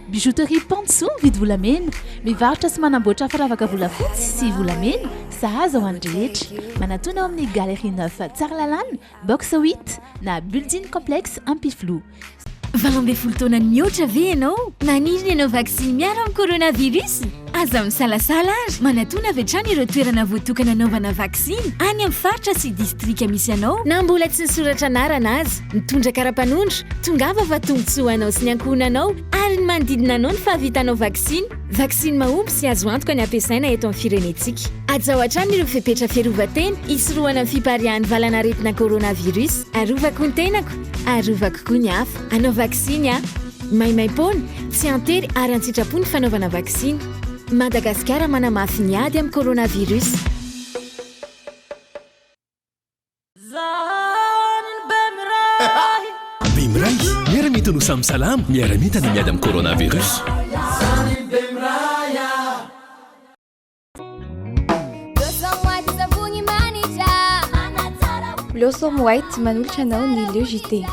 Bijouterie Panso mividy volamena, mivarotra sy manamboatra firavaka volafotsy sy volamena, sahaza ho an'ny rehetra. Manatona ao amin'ny Galerie 9 Tsaralalàna, box 8 na Building Complexe Ampiflo. 20 taona mihoatra ve ianao? Maniry ianao vaksiny miaro amin'ny coronavirus? Aza misalasala azy. Manatona avy hatrany ireo toerana voatokana anaovana vaksiny any amin'ny faritra sy distrika misy anao na mbola tsy nisoratra anarana azy. Mitondra kara-panondro, tongava fa tombotsoa anao sy ny ankohonanao ary ny manodidina anao ny fahavitanao vaksiny. Vaksiny mahomby sy azo antoka ny ampiasaina eto amin'ny firenetsika. Aza hatrany ireo fepetra fiarovan-tena hisorohana amin'ny fiparihan'ny valanaretina coronavirus. Arovako ny tenako, arovako koa ny hafa. Anao vaksiny a maimaim-pona tsy antery ary an-tsitrapo ny fanaovana vaksiny. Madagasikara manamafy ny ady amin'ny coronavirus. Bemray, miaramita no samy salama, miaramita ny miady amin'ny coronavirus. Blossom White manolotra anao ny LEJT.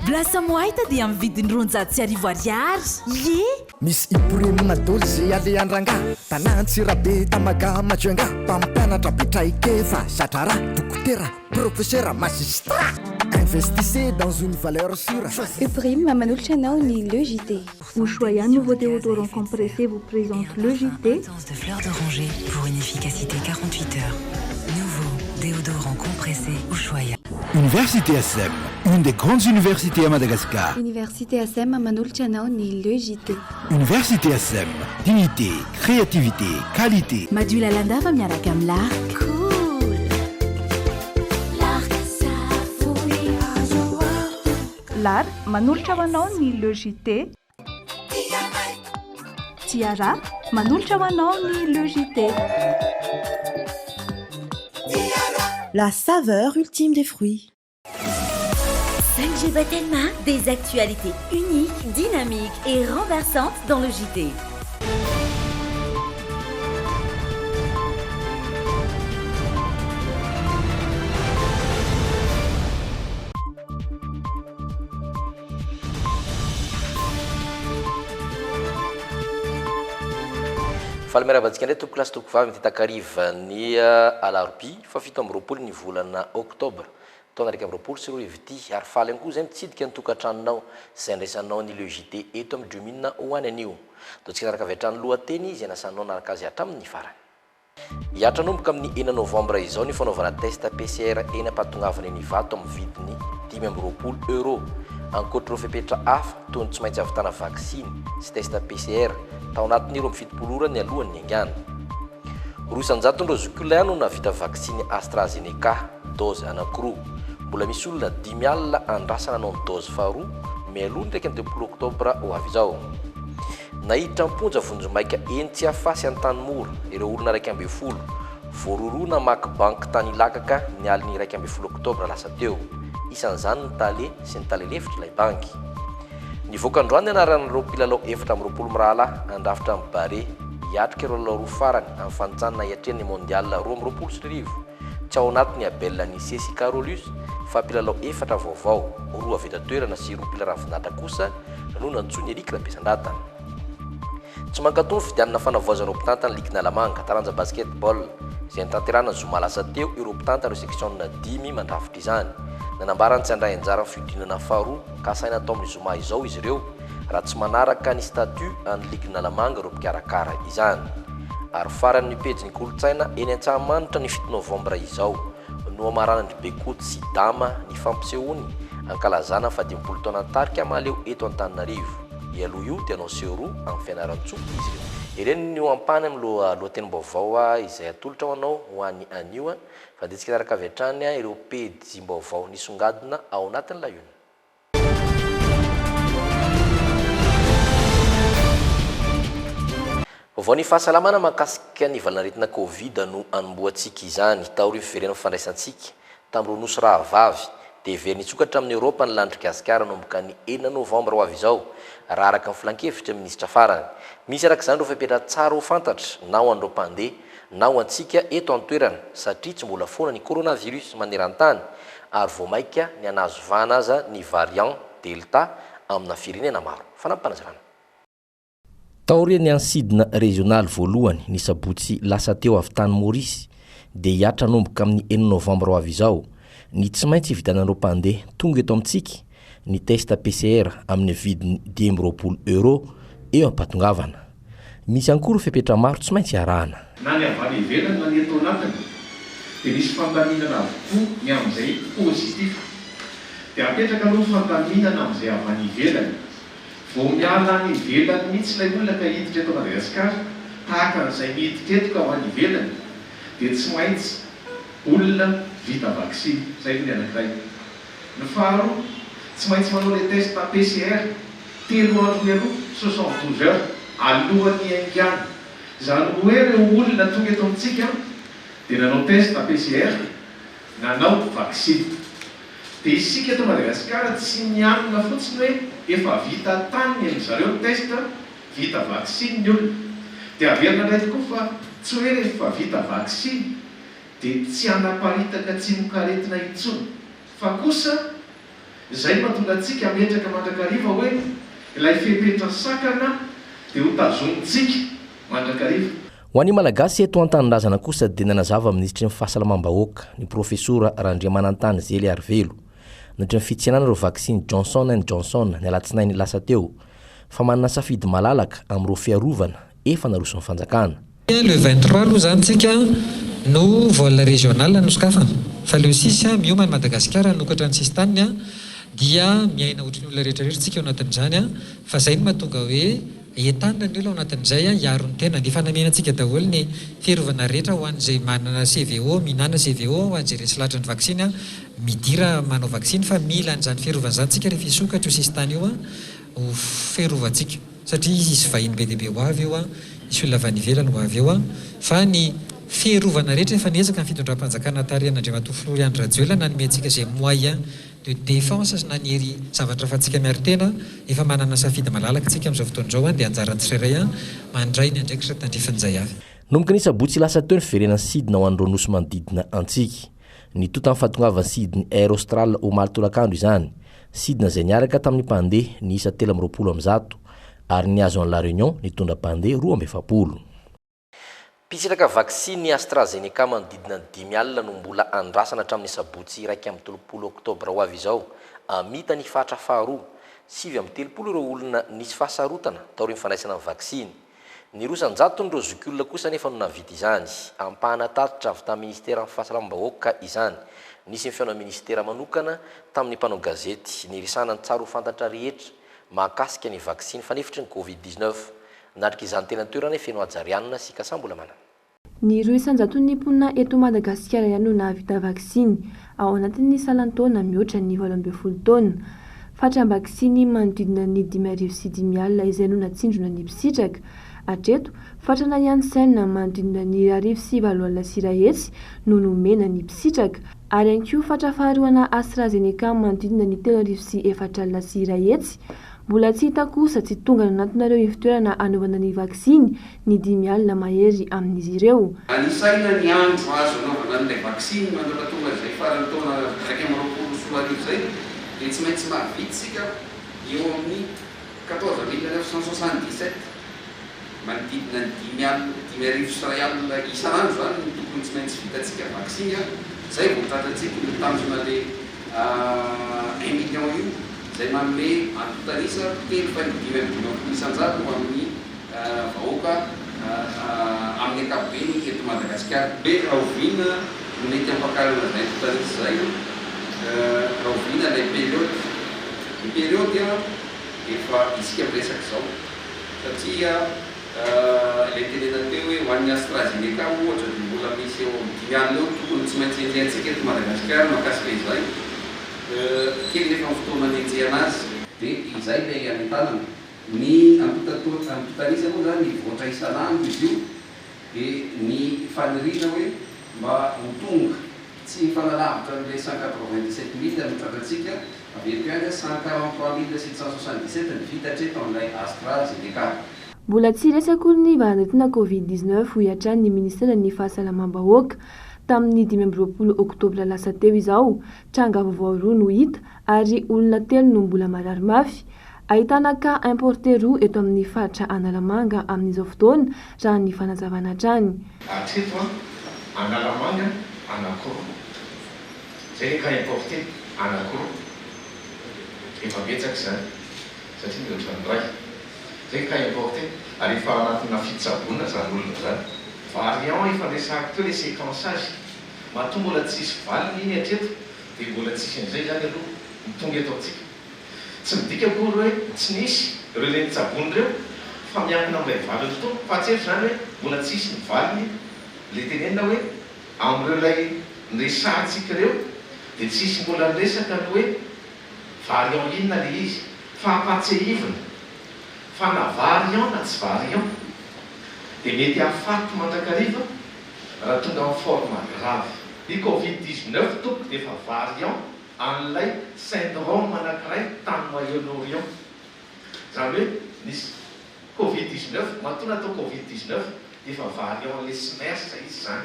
Blossom White dia amin'ny vidiny roanjato sy arivo ariary. Ye! Misy iprime madolo zay ale andrangà tanantsirabe tamaga majoanga mpampianatra betraikefa satrara dokotera professeur magistrat. Investissez dans une valeur sûre. Uprime manolotra anao ny LEJT. Ushuaïa, nouveau déodorant compressé, vous présente LEJT. De fleurs d'oranger pour une efficacité 48 heures. Nouveau déodorant compressé Ushuaïa. Université SM, une des grandes universités à Madagascar. Université SM manolotra anao ny LEJT. Université SM, dignité, créativité, qualité. Madula Landava miaraka amin'ny l'arc. Cool. L'arc Lar manolotra ho anao ny LEJT. Tiara manolotra ho anao ny LEJT. La saveur ultime des fruits. 5G Batelma, des actualités uniques, dynamiques et renversantes dans le JT. Falmerabantsika ndray toko lasy toko vavy mitakariva ny alarobia fa fito amby roapolo ny volana oktobra taona raiky amby roapolo sy roa evity ary faly ankoa zay mitsidika ny tokantranonao izay andraisanao ny LEJT eto amin'ny Dromina ho any anio. Ataontsika naraka avy hatrany lohateny izay nasanao naraka azy hatramin'ny farany. Hiatra nomboka amin'ny 9 novambra izao ny fanaovana test PCR eny ampatongavana ny vato amin'ny vidiny 5 amby roapolo euro. Ankoatra ireo fepetra hafa toy ny tsy maintsy havitana vaksiny sy test PCR tao anatin'ny roa fitopolo ora ny alohan'ny angana. 200 zokolain no navita vaksiny AstraZeneca dose anankiroa. Mbola misy olona 5 alina andrasana anao ny dose faharoa mialoha ny 30 oktobra ho avy izao. Nahiditra amponja vonjomaika entsy afasy an-tanimora ireo olona 12 voaroroa namaky banky tany Ilakaka ny aliny 12 oktobra lasa teo. Isan'izany ny tale sy ny talelefitra ilay banky. Ny voakandroany anaran'ireo mpilalao 7 mirala andrafitra amin'ny bare hiatrika ireo lalao roa farany amin'ny fanjanona hiatrehan'ny mondial 2020. Tsy ao anatin'ny Abel Nissé sy Carolus fa mpilalao 4 vaovao, 2 avy eto toerana sy 2 mpilalao ravin'andra kosa no nantsony Eric Rabesandrata. Tsy mankatony fidianana fanavoazana mpitantana Ligue Lamanga taranja basketball izay nitanterahana zoma lasa teo ireo mpitantana ireo section 10 mandrafitra izany. Nanambarany tsy handray anjara fiodinana faharoa ka saina atao amin'ny zoma izao izy ireo raha tsy manaraka ny statut any Ligue Lamanga ireo mpikarakara izany. Ary faran'ny pejy ny kolotsaina eny Antsahamanitra ny 7 novambra izao no amarana ny Bekoto sy Dama ny fampisehoany ankalazana fa 10 taona tarika maleo eto Antananarivo. Ialoha io dia anao seroa amin'ny fianaran-tsoa izy ireo. Ireny no ampany amin'ny lohatenim-baovao izay atolotra ho anao ho an'ny anio fa dia tsika naraka avy hatrany ireo pejim-baovao nisongadina ao anatin'ilay io. Vaovao ny fahasalamana mahakasika ny valanaretina Covid no anomboantsika izany tao ry fiverena fandraisantsika tamin'ireo nosy rahavavy dia very nitsokatra amin'ny Europa ny landry Gasikara nomboka ny 9 novambra ho avy izao raha araka ny filan-kevitra minisitra farany. Misy araka izany ireo fepetra tsara ho fantatra na ho an'ireo mpandeha na ho antsika eto an-toerana satria tsy mbola foana ny coronavirus maneran-tany ary vao maika ny anazovana aza ny variant Delta amina firenena maro fanampanazarana taoriany ansidina régional voalohany ny sabotsy lasa teo avy tany Maurice dia hiatra nomboka amin'ny 9 novambra ho avy izao ny tsy maintsy vidanan'ireo mpandeha tonga eto amintsika ny test PCR amin'ny vidiny €10 eo ampatongavana misy ankoro fepetra maro tsy maintsy arahana na ny avany ivelany na ny eto anatiny dia misy fandaminana avokoa ny amin'izay positif dia apetraka aloha fandaminana amin'izay avany ivelany vao miala ny ivelany mihitsy ilay olona ka hiditra eto Madagasikara tahaka n'izay miditra eto ka avany ivelany dia tsy maintsy olona vita vaksiny zay ny anankiray ny faharoa tsy maintsy manao le test PCR 3 andro mialoha 72 heures alohan'ny haingana zany hoe ireo olona tonga eto amintsika dia nanao test PCR nanao vaksiny dia isika eto Madagasikara tsy mianona fotsiny hoe efa vita tany amin'zareo test vita vaksiny ny olona dia averina indray tokoa fa tsy hoe rehefa vita vaksiny dia tsy anaparitaka tsy mokaretina intsony fa kosa izay mahatonga antsika metraka mandrakariva hoe ilay fepetra sakana dia ho tazonitsika mandrakariva ho an'ny malagasy eto an-tanindrazana kosa dia nanazava ministry ny fahasalamam-bahoaka ny profesora Randriamanantany Zely Arvelo nandry ny fitsenana ireo vaksiny Johnson & Johnson ny alatsinainy lasa teo fa manana safidy malalaka amin'ireo fiarovana efa naroson'ny fanjakana le 23 aloha zany tsika no vol régional nosokafana fa le 6 miomany Madagasikara nokatra ny sistaniny dia miaina ohatry ny olona rehetrarehetra tsika eo anatin'izany fa zay no mahatonga hoe entanina ny olona ao anatin'izay hiaro ny tena dia fanamianantsika daholo ny fiarovana rehetra ho an'izay manana CVO minana CVO ho an'izay resilatra ny vaksiny midira manao vaksiny fa mila an'izany fiarovana zany tsika rehefa isokatra io sistany io ho fiarovantsika satria izy vahiny be dehibe ho avy eo isy olona avy any ivelany ho avy eo fa ny fiarovana rehetra efa niezaka ny fitondram-panjakana tarian'Andriamatoa Florian Radjoelina nanomentsika izay moyen de défense na ny hery zavatra fa tsika miaro tena efa manana safidy malalaka tsika amin'izao fotoan'izao dia anjaran'ny tsirairay mandray ny andraikitra tandrifan'izay avy nomboka ny sabotsy lasa teo ny fiverenany sidina ho an'ireo nosy manodidina antsika ny tota amin'ny fahatongavany sidiny Air Austral ho maly tolakandro izany sidina izay niaraka tamin'ny mpandeha ny isa 320 ary ny azo an La Réunion nitondra mpandeha 270 Pisiraka vaksiny AstraZeneca manodidina ny 5 alina no mbola andrasana hatramin'ny sabotsy 1 oktobra ho avy izao amita ny fatra faharoa 7 ireo olona nisy fahasarotana taorian'ny fandraisana ny vaksiny ny 200 ireo zokiolona kosa nefa no navita izany ampahana tatitra avy tamin'ny ministera ny fahasalamam-bahoaka izany nisy ny fiaona ministera manokana tamin'ny mpanao gazety ny risana ny tsara ho fantatra rehetra mahakasika ny vaksiny fanefitry ny COVID-19 natrika izany tena toerana feno ajarianina sy kasambola mana ny 200 mponina eto Madagasikara ihany no nahavita vaksiny ao anatin'ny salantaona mihoatra ny 12 taona fatra vaksiny manodidina ny 5,5 alina izay no natsindrona ny mpisitraka hatreto fatrana Janssen manodidina ny 2,7 alina sirahetsy no nomena ny mpisitraka ary ankoa fatra faharoana AstraZeneca manodidina ny 3,4 alina sirahetsy mbola tsy hita kosa tsy tonga anatinareo ivitoerana anaovana ny vaksiny ny 5 alina mahery amin'izy ireo. Anisaina ny andro azo anaovana an'ilay vaksiny mandala tonga izay farany taona 20 soa arivo zay dia tsy maintsy mahavita sika eo amin'ny 14 977 manodidina ny 5,1 alina isan'andro zany ny tokony tsy maintsy vitatsika vaksiny zay vao tratratsika ny tanjona le 1 million io zay manome antotanisa 3,5 isan-jato ho amin'ny vahoaka amin'ny ankapobeny eto Madagasikara be rahoviana no mety ampakarana zay antotanisa zay rahoviana ilay période ny période efa isika miresaka zao satria ilay tenena teo hoe ho an'ny AstraZeneca ohatra dia mbola misy eo amin'ny 5 alina eo tokony tsy maintsy enjehantsika eto Madagasikara mahakasika izay kely nefa fotoana nenjehana azy dia izay ilay anentanana ny antotanisa moa zany ny voatra isan'andro izy io dia ny fanirina hoe mba ho tonga tsy mifanalavitra n'ilay 197,000 mitratratsika aveliko ihany 143,777 ny vitatreto amin'ilay AstraZeneca. Mbola tsy resakory ny varan'arety COVID-19 ho iatran'ny ministera ny fahasalamam-bahoaka tamin'ny 15 oktobra lasa teo izao tranga vaovao roa no hita ary olona 3 no mbola marary mafy Ahitana cas importé roa eto amin'ny faritra Analamanga amin'izao fotoana raha ny fanazavana hatrany. Hatreto Analamanga anankiroa. Zay ka importé anankiroa. Efa betsaka izany satria mihoatra ny ray. Zay ka importé ary efa anatina fitsabona zany olona zany. Variant efa resahako teo le séquençage. Mahatonga mbola tsisy valiny iny hatreto dia mbola tsisy an'izay zany aloha mitonga eto amintsika. Tsy midika akory hoe tsy nisy ireo le nitsabony ireo fa miankina amin'ilay valiny fotoana fa tsy eto zany hoe mbola tsisy ny valiny le tenenina hoe amin'ireo lay niresahantsika ireo dia tsisy mbola niresaka ny hoe variant inona le izy fa apatsehivina fa na variant na tsy variant dia mety afaty mandrakariva raha tonga amin'ny forme grave. Ny Covid-19 tompoko dia efa variant an'ilay syndrome anankiray tany Moyen-Orient. Zany hoe nisy Covid-19 matoa natao Covid-19 dia efa variant le SMERS izy zany.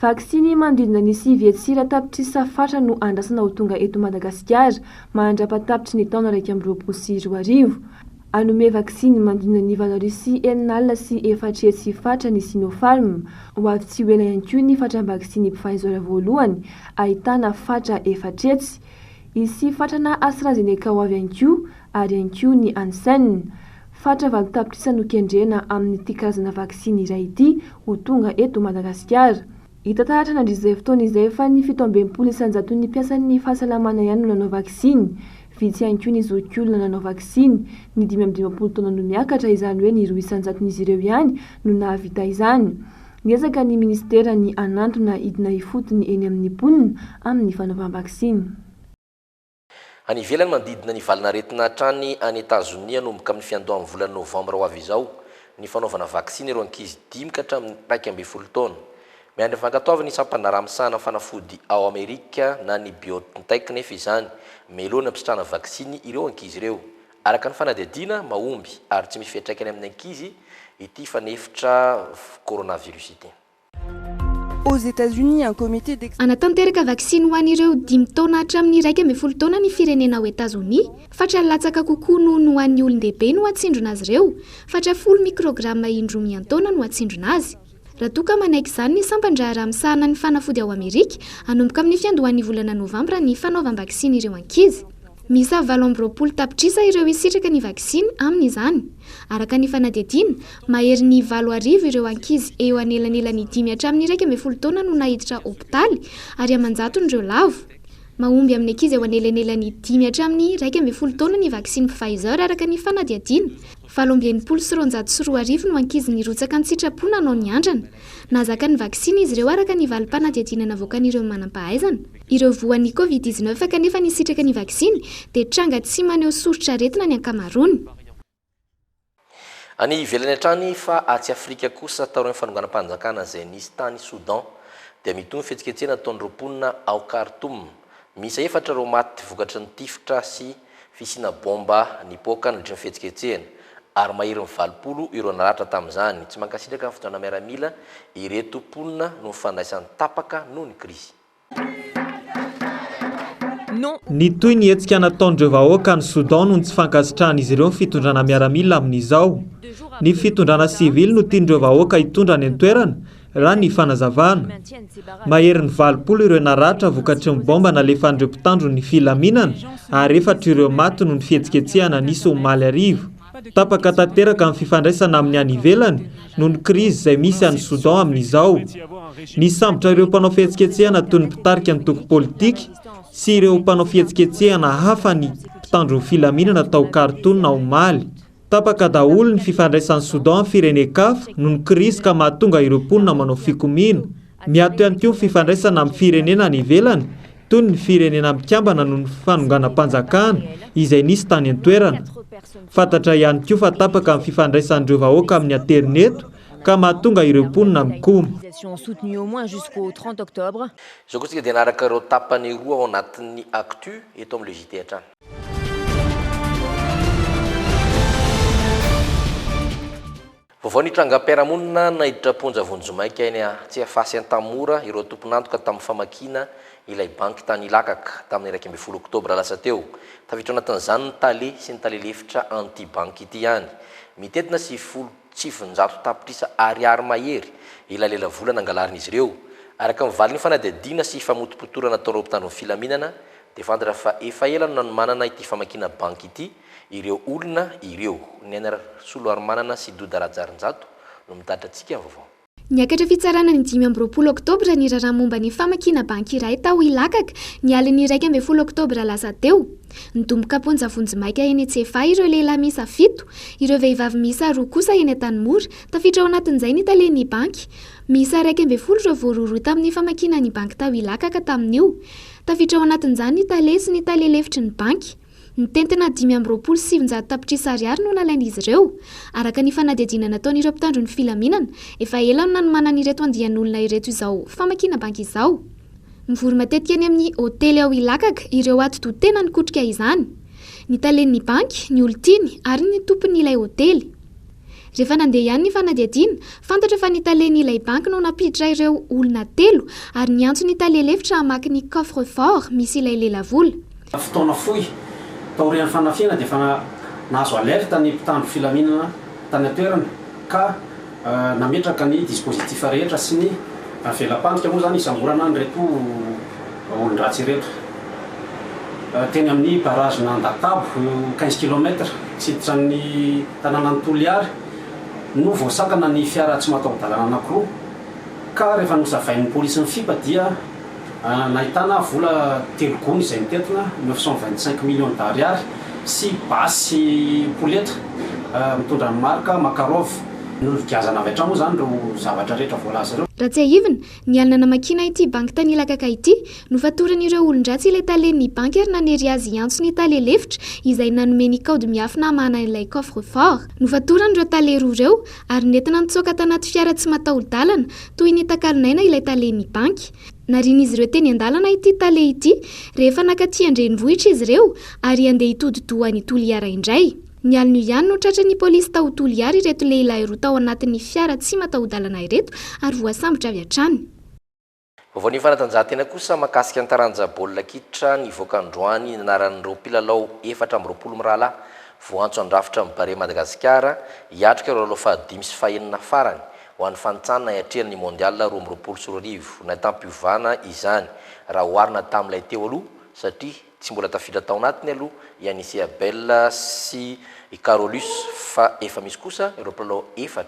Vaksiny mandrindra ny sivetsira tapitry safatra no andrasana ho tonga eto Madagasikara mandra-patapitry ny taona 2024. Anome vaksiny mandrindra ny Valorisy Enal sy efatretsy fatra ny Sinopharm ho avy tsy ela ihany koa ny fatram-baksiny Pfizer voalohany ahitana fatra efatretsy. Isy fatrana AstraZeneca ho avy ihany koa ary ihany koa ny Hansen. Fatra valo tapitrisa no kendrena amin'ny karazana vaksiny iray ity ho tonga eto Madagasikara. Hita tahatra nandrizay fotoana izay fa ny 17 isanjaton'ny mpiasan'ny fahasalamana ihany no nanao vaksiny. Vitsy ihany koa ny zoky olona nanao vaksiny. Ny 5 taona no miakatra izany hoe ny 2 isanjaton'izy ireo ihany no nahavita izany. Niezaka ny ministera ny anantona idina ifotony eny amin'ny mponina amin'ny fanaovam-vaksiny. Any ivelany mandidina ny valina aretina hatrany any Etazonia nomboka amin'ny fiandohan'ny volana Novambra ho avy izao ny fanaovana vaksiny ireo ankizy 5 ka hatramin'ny 12 taona. Miandry fankatoavana isam-panarahamisahana fanafody ao Amerika na ny BioNTech nefa izany meloana ampistrahana vaksiny ireo ankizy ireo. Araka ny fanadihadiana mahomby ary tsy misy fiantraikany amin'ny ankizy ity fanefitra coronavirus ity. Aux États-Unis, un comité anatanteraka vaksiny ho an'ireo 5 taona hatramin'ny 12 taona ny firenena ao Etazonia. Fatra latsaka kokoa noho ho an'ny olon-dehibe no atsindrona azy ireo. Fatra 10 mikrograma indromian-taona no atsindrona azy. Raha toka manaiky izany ny sampandraharaha-misahana ny fanafody ao Amerika hanomboka amin'ny fiandohan'ny volana Novambra ny fanaovam-vaksiny ireo ankizy. Misa 20 tapitrisa ireo isitraka ny vaksiny amin'izany. Araka ny fanadihadiana, mahery ny 4,000 ireo ankizy eo anelanelany 5 hatramin'ny 12 taona no nahiditra hopitaly ary amanjaton'ireo lavo. Mahomby amin'ny ankizy eo anelanelany 5 hatramin'ny 12 taona ny vaksiny Pfizer araka ny fanadihadiana. 7,994 no ankizy nirotsaka ny sitrapona anao ny andrana. Nazaka ny vaksiny izy ireo araka ny valim-panadihadiana navoakan'ireo manam-pahaizana. Ireo voan'ny Covid-19 kanefa nisitraka ny vaksiny dia tranga tsy maneho soritra aretina ny ankamaroany. Any ivelany hatrany fa atsy Afrika kosa tao amin'ny fanonganam-panjakana izay nisy tany Soudan dia mitombo fihetsiketsehana ataon'ny roponina ao Khartoum. Misy 4 ireo maty vokatry ny tifitra sy fisina bomba nipoaka nandritra ny fihetsiketsehana ary mahery ny 20 ireo naratra tamin'izany. Tsy mankasitraka ny fotoana miaramila ireto mponina no fandraisan'ny tapaka noho ny krizy. Ny toy ny hetsika nataon'ireo vahoaka ny Soudan no tsy fankasitrahan'izy ireo ny fitondrana miaramila amin'izao. Ny fitondrana sivily no tian'ireo vahoaka hitondra ny antoerana raha ny fanazavana. Mahery ny 20 ireo naratra vokatry ny bomba nalefan'ireo mpitandro ny filaminana ary 4 ireo maty no ny fihetsiketsehana nisy omaly arivo. Tapaka tanteraka amin'ny fifandraisana amin'ny any ivelany noho ny krizy izay misy any Soudan amin'izao. Ny sambotra ireo mpanao fihetsiketsehana toy ny mpitarika ny toko politika sy ireo mpanao fihetsiketsehana hafa ny mpitandro ny filaminana tao Khartoum na omaly. Tapaka daholo ny fifandraisan'ny Soudan firenen-kafa noho ny krizy ka mahatonga ireo mponina manao fikomiana. Miato ihany koa fifandraisana amin'ny firenena any ivelany toy ny firenena mikambana noho ny fanonganam-panjakana izay nisy tany an-toerana. Fantatra ihany koa fa tapaka amin'ny fifandraisan'ireo vahoaka amin'ny interneto ka mahatonga ireo mponina mikomy. Zao koa tsika dia naraka ireo tapany roa ao anatin'ny actu eto amin'ny JT hatrany. Vaovao ny trangam-piarahamonina nahiditra ponja vonjomaika eny Tsiafasy Antamora ireo tompon'antoka tamin'ny famakina ilay banky tany Ilakaka tamin'ny 1 oktobra lasa teo. Tafiditra anatin'izany ny tale sy ny talelefitra anti banky ity ihany. Mitetina 700 tapitrisa ariary mahery ilay lela volana angalarin'izy ireo. Araka mivalin'ny fanadihadiana sy famotopotorana ataon'ireo mpitandro ny filaminana dia fantatra fa efa ela no nanomanana ity famakina banky ity ireo olona ireo. Ny anara Solo Armanana sy Doda Rajarinjato no mitatra antsika vaovao. Niakatra fitsarana ny 5 oktobra ny raharaha momba ny famakina banky iray tao Ilakaka ny aliny 1 oktobra lasa teo. Nitomboka ponjavonjy maika eny Antsefa ireo lehilahy miisa 7, ireo vehivavy miisa 2 kosa eny Tanimora tafiditra ao anatin'izay ny talen'ny banky. Miisa 12 ireo voaroroy tamin'ny famakina ny banky tao Ilakaka tamin'io. Tafiditra ao anatin'izany ny tale sy ny talelefitry ny banky. Ny tentina 5,700 tapitrisa ariary no nalain'izy ireo. Araka ny fanadihadiana nataon'ireo mpitandro ny filaminana, efa ela no nanomanana ireto andian'olona ireto izao famakina banky izao. Mivory matetika eny amin'ny hôtely ao Ilakaka ireo ato tena nikotrika izany. Ny talen'ny banky, ny olon-tiny ary ny tompon'ilay hôtely. Rehefa nandeha ihany ny fanadihadiana, fantatra fa ny talen'ilay banky no napiditra ireo olona 3 ary ny antso ny talelefitra hamaky ny coffre-fort misy ilay lelavola. Fotoana fohy taorian'ny fanafiana dia fa nahazo alerta ny mpitandro filaminana tany atoerana ka nametraka ny dispositif rehetra sy ny velapanika moa zany isamborana nyreto olon-dratsy ireto. Teny amin'ny barrage Nandatabo 15 km siditra ny tanàna ny Toliary no voasakana ny fiara tsy mataho-dalana anankiroa ka rehefa nosavain'ny polisy ny FIPA dia nahitana vola 3 gony izay mitetina 925 millions d'ariary sy basy poletra mitondra ny marka Makarov nologazana avy hatrany moa zany reo zavatra rehetra voalaza ireo. Raha tsy ahivina, ny alina namakina ity banky tany Ilakaka ity no fatoran'ireo olon-dratsy ilay talen'ny banky ary nanery azy antso ny talelefitra izay nanome ny kaody miafina hamana ilay coffre-fort. No fatoran'ireo taleroa ireo ary nentina nitsoaka tanaty fiara tsy mataho-dalana toy ny takalinaina ilay talen'ny banky. Narian'izy ireo teny an-dalana ity tale ity rehefa nakaty Andrenivohitra izy ireo ary andeha hitodi-doha ny Toliara indray. Ny alina ihany no tratra ny polisy tao Toliara ireto lehilahy roa tao anatin'ny fiara tsy mataho-dalana ireto ary voasambotra avy hatrany. Vaovao ny fanatanjahantena kosa mahakasika ny taranja baolina kitra ny voakandroany anaran'ireo mpilalao 420 mirahalahy voantso andrafitra amin'ny Bare Madagasikara hiatrika ireo aloha fahadimy sy fahenina farany ho an'ny fanitsanana hiatrehana ny mondial 2024 natam-piovana izany raha oharina tamin'ilay teo aloha satria tsy mbola tafiditra tao anatiny aloha Yanis Abel sy Carolus fa efa misy kosa ireo mpilalao 4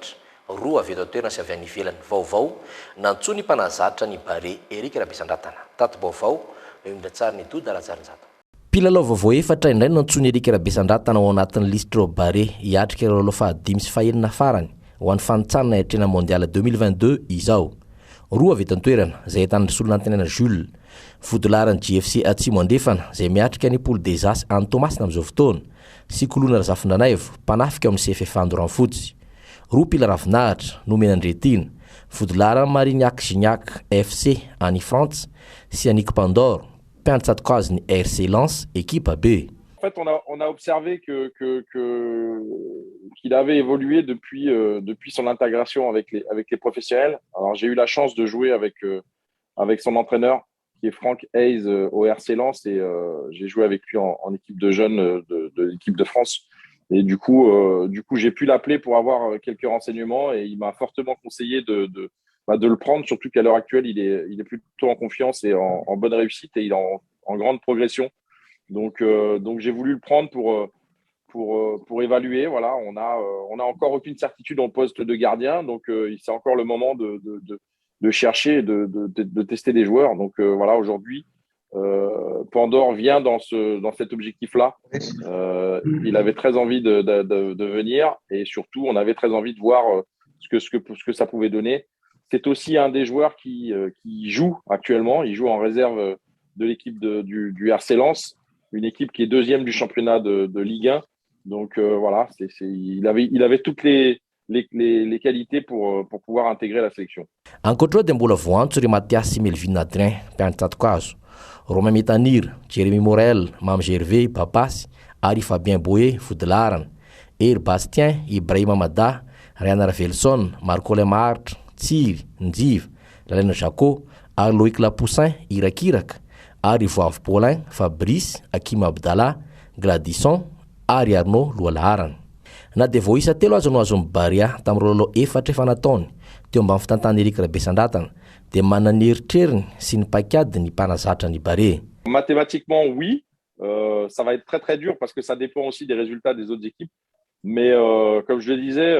roa avy eto an-toerana sy avy any ivelany. Vaovao nantsony mpanazatra ny Bare Eric Rabesandratana. Tato vaovao indra-tsara ny Doda Rajarinjato. Mpilalao vaovao 4 indray nantsony Eric Rabesandratana ao anatin'ny listre Bare hiatrika ireo aloha fahadimy sy fahenina farany ho an'ny fanitsanana hiatrehana mondial 2022 izao. Roa avy eto an-toerana izay ahitana solona antenana Jules fodolaran'ny GFC Atsimo Andrefana izay miatrika ny Poule des As Antomasina amin'izao fotoana sy Kolona Razafindranaivo mpanafika amin'ny CFF Andoranfotsy. Roa mpila ravinahitra nomena Andretina fodolaran'ny Marignac Gignac FC any France sy Annick Pandor mpiantsatokazy ny RC Lens équipe B. En fait, on a observé qu'il avait évolué depuis son intégration avec les professionnels. Alors j'ai eu la chance de jouer avec son entraîneur qui est Franck Hayes au RC Lens et j'ai joué avec lui en équipe de jeunes de l'équipe de France. Et du coup j'ai pu l'appeler pour avoir quelques renseignements et il m'a fortement conseillé de le prendre, surtout qu'à l'heure actuelle il est plutôt en confiance et en bonne réussite et il est en grande progression. Donc j'ai voulu le prendre pour évaluer. Voilà, on a encore aucune certitude en poste de gardien, donc c'est encore le moment de chercher, de tester des joueurs. Donc voilà, aujourd'hui, Pandore vient dans cet objectif-là. Il avait très envie de venir et surtout, on avait très envie de voir ce que ça pouvait donner. C'est aussi un des joueurs qui joue actuellement. Il joue en réserve de l'équipe du RC Lens, une équipe qui est deuxième du championnat de Ligue 1. Donc voilà, il avait toutes les qualités pour pouvoir intégrer la sélection. Ankoatra dia mbola voantso ry Mathias sy Melvin Adrien mpiantsatokazo, Romain Metanir, Jérémy Morel, Mam Gervais, Papasy ary Fabien Boé fodilarana, Ery Bastien, Ibrahima Mada, Ryan Ravelson, Marco Lemartre, Tsiry, Njiva, Lalena Jaco ary Loïc Lapoussin irakiraka ary voavy Paulin, Fabrice, Hakim Abdallah, Gladisson ary Arnaud Loalaharana. Na dia voisa telo azo no azo mibaria tamin'ireo lalao efatra efa nataony teo ambany fitantany Eric Rabesandratana dia manana ny eritreriny sy ny paikady ny mpanazatra ny bare. Mathématiquement, oui. Ça va être très très dur parce que ça dépend aussi des résultats des autres équipes. Mais comme je le disais,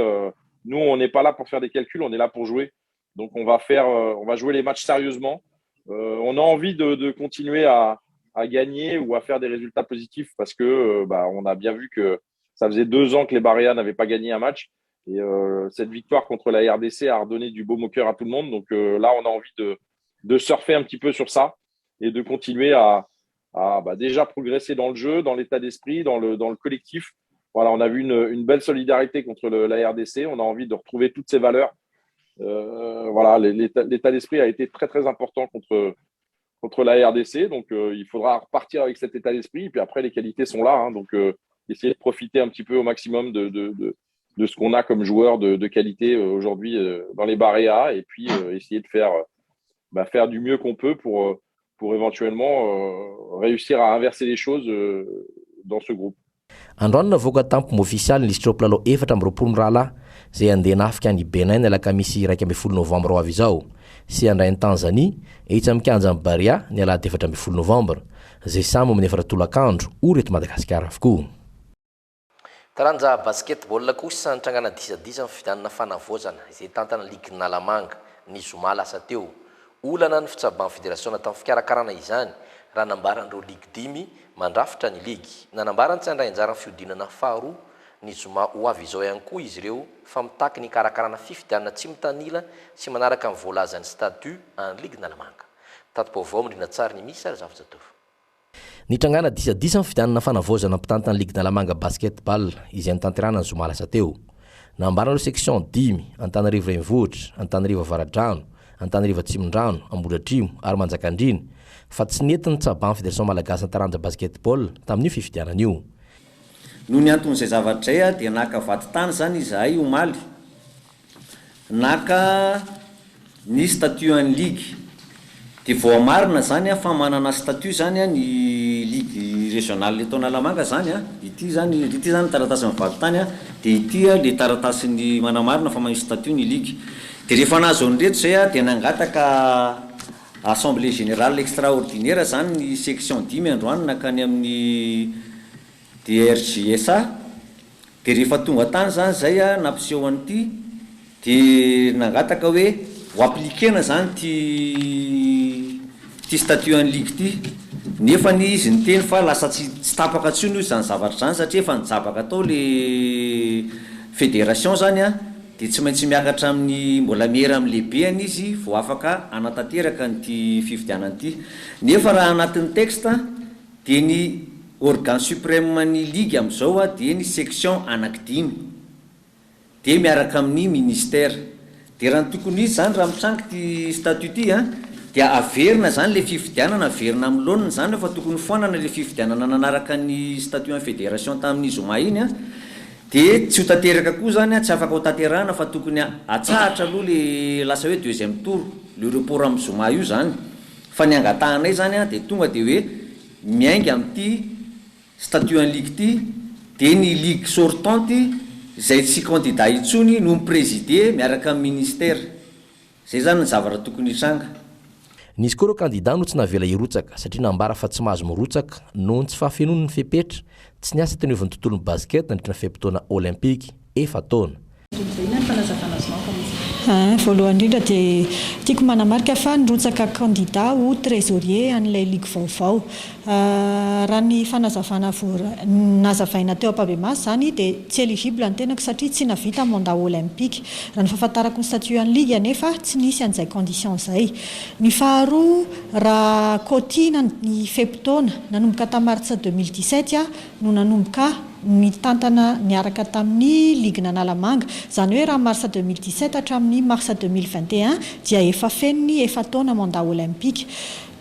nous on n'est pas là pour faire des calculs, on est là pour jouer. Donc on va jouer les matchs sérieusement. On a envie de continuer à gagner ou à faire des résultats positifs parce que on a bien vu que ça faisait 2 ans que les Baréas n'avaient pas gagné un match. Et cette victoire contre la RDC a redonné du baume au cœur à tout le monde. Donc là, on a envie de surfer un petit peu sur ça et de continuer à déjà progresser dans le jeu, dans l'état d'esprit, dans le collectif. Voilà, on a vu une belle solidarité contre la RDC. On a envie de retrouver toutes ces valeurs. Voilà, l'état d'esprit a été très, très important contre la RDC. Donc, il faudra repartir avec cet état d'esprit. Et puis après, les qualités sont là. Hein, donc, essayer de profiter un petit peu au maximum de ce qu'on a comme joueurs de qualité aujourd'hui dans les Baréas. Et puis, essayer de faire du mieux qu'on peut pour éventuellement réussir à inverser les choses dans ce groupe. Androany navoaka tampony ofisialy ny lisitro lalao 4 rahalahy zay andeha nafika any Benin ny alakamisy 1 novambra ho avy izao sy andray ny Tanzania etsy amin'ny kianja ny Baria ny alahady 4 novambra zay samy amin'ny 4 tolakandro oreto Madagasikara avokoa. Taranja basketball kosa nitrangana disadisa ny fidanana fanavozana izay tantana ligue Nalamanga ny zoma lasa teo. Olana ny fitsaban'ny fédération tamin'ny fikarakarana izany raha nambaran'ireo ligue 10 mandrafitra ny ligy. Nanambarany tsy handray anjara ny fiodinana faharoa ny zoma ho avy izao ihany koa izy ireo fa mitaky ny karakarana fifidianana tsy mitanila sy manaraka amin'ny voalazan'ny statut en ligue Nalamanga. Tato-baovao mirina tsara ny misy ary zava-jatovo. Nitrangana disadisa ny fidanana fanavozana mpitantana ligue Nalamanga basketball izay nitanterana ny zoma lasa teo. Nambaran'ireo section 10 Antananarivo Renivohitra, Antananarivo Avaradrano, Antananarivo Atsimondrano, Ambolatrimo ary Manjakandriny fa tsy netiny tsaban'ny fédération malagasy ny taranja basketball tamin'io fifidianana io. Noho ny anton'izay zavatra dia naka vaty-tany zany izahay omaly. Naka ny statut en ligue. Dia voamarina zany fa manana statut zany ny ligue régionale eto Nalamanga zany ity zany taratasy ny vaty-tany dia ity le taratasy ny manamarina fa manisy statut ny ligue. Dia rehefa nazo ny reto zay dia nangataka assemblée générale extraordinaire zany ny section 10 androany nakany amin'ny DRJSA. Dia rehefa tonga tany zany zay nampiseho an'ity dia nangataka hoe ho appliquena zany ty statut en ligue ty. Nefa ny izy niteny fa lasa tsy tapaka tsony zany zavatra zany satria efa nijabaka tao le fédération zany dia tsy maintsy miakatra amin'ny mbola miera amin'ny lehibeany izy vao afaka anatanteraka nyty fifidianana ity. Nefa raha anatin'ny texte dia ny organe suprême ny ligue amin'izao dia ny section anankidimy dia miaraka amin'ny ministère. Dia raha ny tokony izy zany raha mitrangy ty statut ty dia averina zany le fifidianana, averina amin'ny laoniny zany fa tokony foanana le fifidianana nanaraka ny statut en fédération tamin'ny zoma iny dia tsy ho tanteraka koa zany tsy afaka ho tanterahana fa tokony atsahatra aloha le lasa hoe deuxième tour le report amin'ny zoma io zany. Fa ny angatahanay zany dia tonga dia hoe miainga amin'ity statut en ligue ty dia ny ligue sortante zay tsy candidat intsony no miprésider miaraka amin'ny ministère. Zay zany ny zavatra tokony hitranga. Nisy koa ireo candidat no tsy navela hirotsaka satria nambara fa tsy mahazo mirotsaka noho ny tsy fahafenony ny fepetra tsy niasa teny oviny tontolon'ny basket nandritra ny fehim-potoana olympique efa taona. Voalohany indrindra dia tiako manamarika fa nirotsaka candidat ho trésorier an'ilay ligue vaovao. Raha ny fanazavana nazavaina teo Ampabemaso zany dia tsy éligible ny tenako satria tsy navita mandat olympique. Raha ny fahafantarako ny statut en ligue anefa tsy nisy an'izay condition zay. Ny faharoa raha kotina ny fehim-potoana nanomboka tamartsa 2017 no nanomboka mitantana niaraka tamin'ny ligue Nalamanga. Zany hoe raha marsa 2017 hatramin'ny marsa 2021 dia efa feno ny efa taona mandat olympique.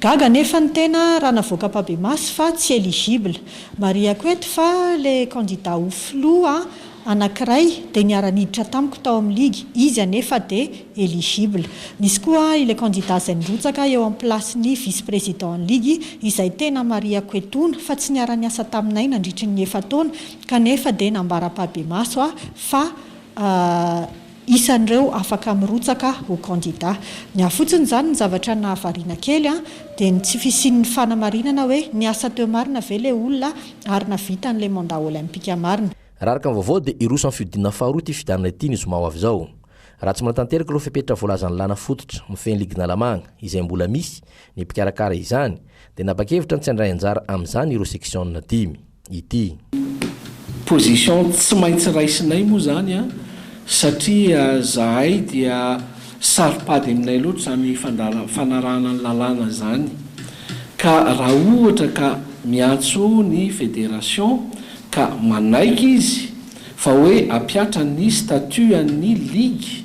gaga nefa ny tena raha navoaka Pabemasy fa tsy éligible. Maria Koeto fa le candidat ho filoha anankiray dia niara-niditra tamiko tao amin'ny ligue, izy anefa dia éligible. Nisy koa ile candidat izay nirotsaka eo amin'ny place-ny vice-président ny ligue izay tena Maria Koetona fa tsy niara-niasa taminay nandritry ny 9 taona kanefa dia nambara Pabemasy fa isan'ireo afaka mirotsaka ho candidat. Ny afotsiny zany ny zavatra nahavariana kely dia ny tsy fisian'ny fanamarinana hoe niasa teo marina ve le olona ary navita n'ilay mandat olympique marina. Raha araka ny vaovao dia iroso amin'ny fiodinana faharoa ity fidanana ity ny zoma ho avy izao. Raha tsy manatanteraka ireo fepetra voalazany lana fototra mifeny ligina lamagna izay mbola misy ny mpikarakara izany dia napakevitra ny tsy handray anjara amin'izany ireo section 5 ity. Position tsy maintsy raisinay moa zany satria zahay dia saripady aminay loatra zany fanarahana ny lalàna zany ka raha ohatra ka miantso ny fédération ka manaiky izy fa hoe apiatra ny statut an'ny ligue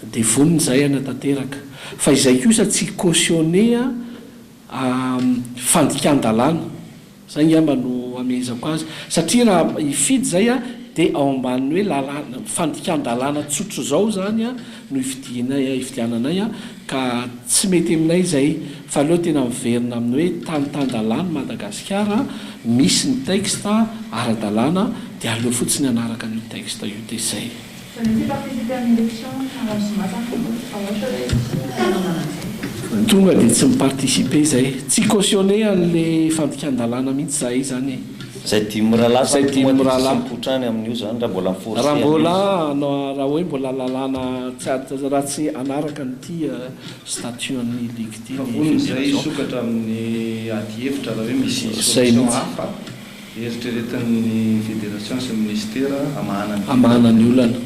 dia voniny izay anatanteraka fa izay kosa tsy cautionné fandikan-dalàna zay ngamba no amezako azy satria raha ifidy zay dia ao ambany hoe lalàna fandikan-dalàna tsotro zao zany no ifidiananay ka tsy mety aminay zay fa aleo tena miverina amin'ny hoe tany-tan-dalàna Madagasikara misy ny texte ara-dalàna dia aleo fotsiny anaraka ny texte io dia zay. Tonga dia tsy miparticipe zay tsy cautionné an'le fandikan-dalàna mihitsy zay zany zay dimy rahalasampotrany amin'io zany raha mbola miforce raha mbola raha hoe mbola lalàna raha tsy anaraka nyty statut an'ny ligue ty zay sokatra amin'ny ady hevitra raha hoe misy solution hafa eritreretan'ny fédération sy ministère amahanany olana.